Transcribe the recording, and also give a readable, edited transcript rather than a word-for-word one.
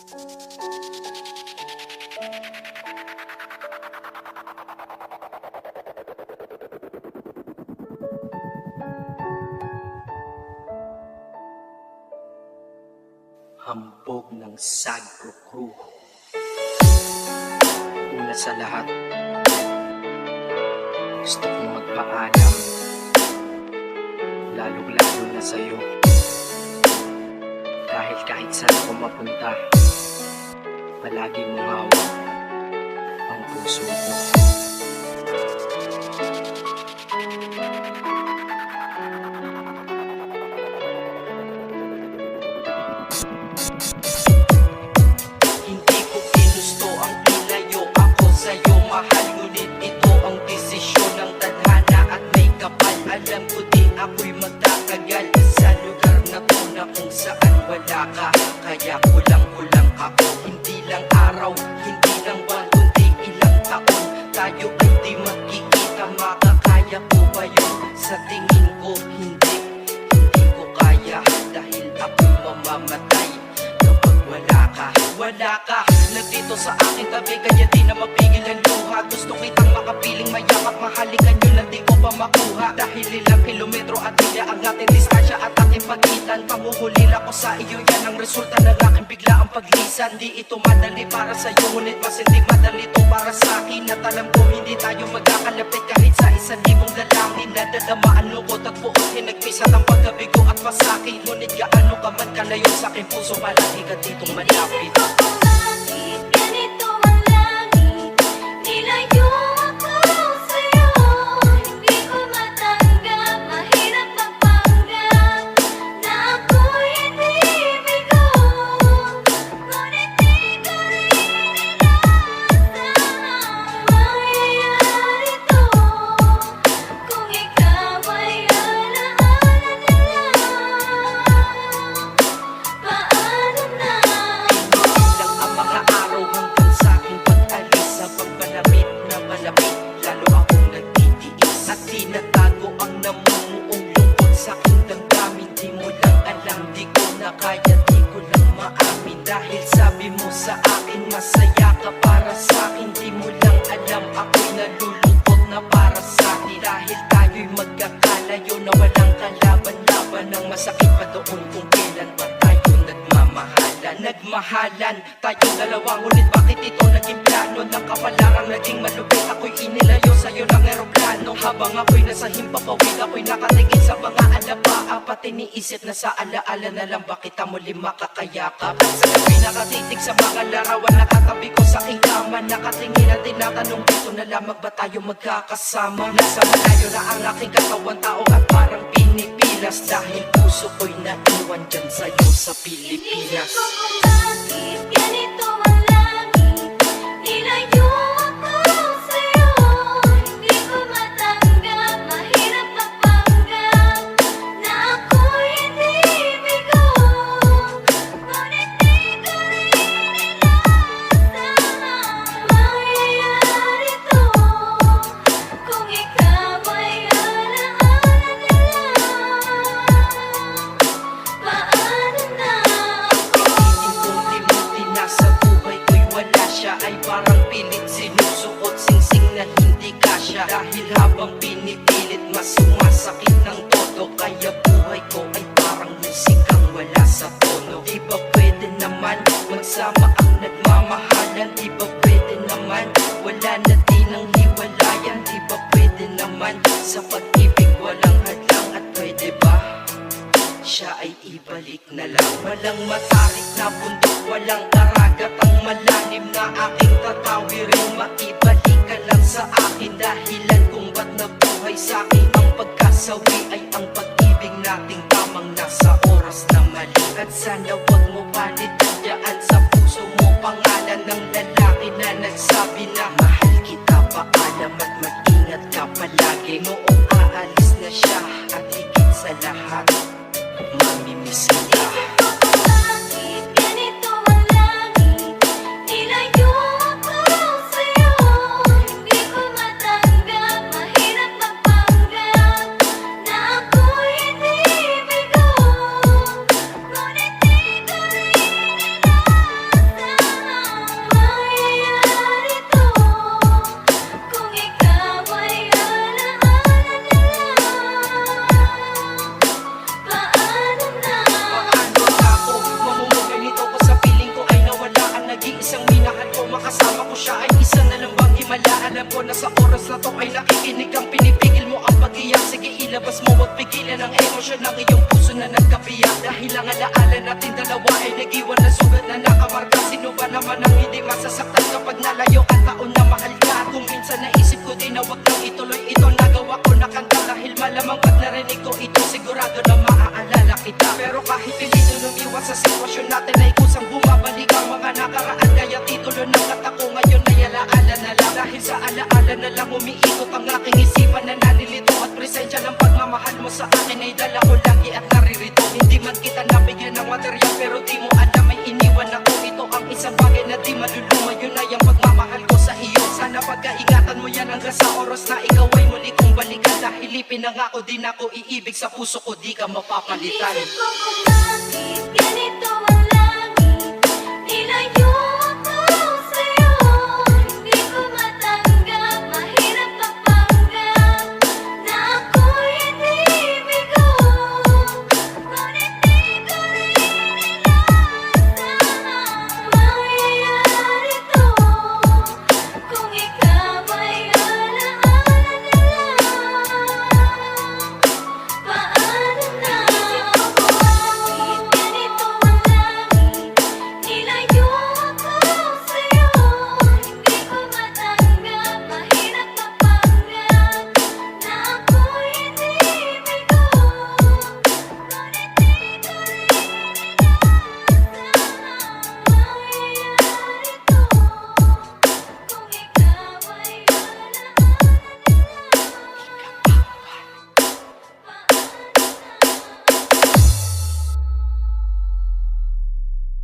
Hambog ng Sagro Crew. Una sa lahat, gusto kong magpaalam, lalong-lalo na sa'yo. Dahil kahit saan ako mapunta, palagi mong hawak ang puso ko. Hindi ko ginusto ang ilayo ako sa'yo, mahal, ngunit ito ang desisyon ng tadhana at may kapal. Alam ko di ako'y magtatagal sa lugar na to na kung saan wala ka. Kaya kulang-kulang ako, hindi lang araw, hindi lang buwan, kundi ilang taon. Tayo ay di magkikita, makakaya ko ba yun? Sa tingin ko hindi ko kaya, dahil ako'y mamamatay kapag wala ka. Nandito sa aking tabi, kaya di na mapigil ang luha. Gusto kitang makapiling, mayakap, mahalikan yun lang di ko pa makuha. Dahil ilang kilometro at milya ang ating distansya at ating pagitan. Panguhulila ko sa iyo, yan ang resulta ng aking biglaang paglisan. Di ito madali para sa'yo, ngunit mas hindi madali ito para sa'kin. At alam ko hindi tayo magkakalapit kahit sa 1,000 lalangin. Nadadamaan lungkot at buot, hinagpisat ang pagkabigo at pasakit. Ngunit gaano ka man kalayo sa'king puso, malaki ka ditong malapit. Ganito ang langit, nilayo ako sa'yo. Hindi ko matanggap, mahirap magpanggap na ako'y hindi bigo. Ngunit di ko rin inaasahan mangyayari to kung ikaw ay alaala na lang. Paano na? Bilang ang mga araw hanggang sa aking pag-alis, sa pagbalapit na malapit, lalo akong nagtitiis at tinatago ang namumuong lungkot sa aking damdamin. Di mo lang alam, di ko na kaya, di ko lang maamin. Dahil sabi mo sa akin, masaya ka para sa akin. Di mo lang alam, ako'y nalulungkot na para sa akin. Dahil tayo'y magkakalayo na walang kalaban-laban. Ang masakit pa doon kung kailan pa tayo nagmahalan. Tayong dalawa, ngunit bakit ito naging plano? Ng kapalarang naging malupit, ako'y inilayo sa'yo ng eroplano. Habang ako'y nasa himpapawid, ako'y nakatingin sa mga alabaa. Pati niisip na sa alaala na lang bakit muli makakayakap. At sa gabi nakatitig sa mga larawan, nakatabi ko sa aking kama, nakatingin at tinatanong, dito na lamang ba tayo magkakasama? Nasa malayo na ang aking katawan, tao at parang pinipilas, dahil puso ko'y naiwan dyan sa'yo sa Pilipinas. Inisip ko kung bakit ganito ang langit, nilayo ako sa'yo. Hindi ko matanggap, mahirap magpanggap na ako'y hindi bigo. Ngunit di ko rin inaasahan mangyayari to kung ikaw ay alaala na lang. Paano na? Unti-unti nasa buhay ko'y wala siya, ay parang pilit sinusuot, singsing na hindi kasya. Dahil habang pinipilit, mas sumasakit ng todo. Kaya buhay ko ay parang musikang wala sa tono. Di ba pwede naman magsama ang nagmamahalan? Di ba pwede naman wala na din ang hiwalayan? Di ba pwede naman sa pag-ibig walang hadlang? At pwede ba siya ay ibalik na lang? Walang matarik na bundok, walang karagat, ang malalim na aking tatawirin. Maibalik ka lang sa akin, dahilan kung ba't nabuhay sa'kin ang pagkasawi ay ang pag-ibig nating tamang nasa oras na mali. At sana wag mo palitan dyan sa puso mo pangalan ng lalaki na nagsabi na mahal kita, paalam at mag-ingat ka palagi. Noong aalis na siya at higit sa lahat, mamimiss kita. Inisip ko kung bakit ganito ang langit, nilayo ako sa'yo. Hindi ko matanggap, mahirap magpanggap na ako'y hindi bigo. Ngunit di ko rin inaasahan Alam ko na sa oras na to ay nakikinig kang pinipigil mo ang pag-iyak. Sige ilabas mo, wag pigilan ang emosyon ng iyong puso na nagkabiyak. Dahil ang alaala natin dalawa ay nag-iwan na sugat na nakamarka. Sino ba naman ang hindi masasaktan kapag nalayo ang taon na mahal ka? Kung minsan naisip ko din na wag nang ituloy ito, nagawa ko na kanta dahil malamang pag narinig ko ito, sigurado na maaalala kita. Pero kahit hindi lumiwas sa sitwasyon natin ay kusang bumabalik ang mga nakaraan. Kaya titulo ng kata ko ngayon ay alaala na lang. Dahil sa alaala na lang umiikot ang aking isipan na nanilito. At presensya ng pagmamahal mo sa akin ay dala ko lagi at naririto. Hindi man kita nabigyan ng material pero di mo alam ay iniwan ako. Ito ang isang bagay na di maluluma, yun ay ang pagmamahal ko sa iyo. Sana pagkaingatan mo yan hanggang sa oras na ikaw ay muli kong balikan. Dahil ipinangako din ako iibig sa puso ko, di ka mapapalitan. Inisip ko kung bakit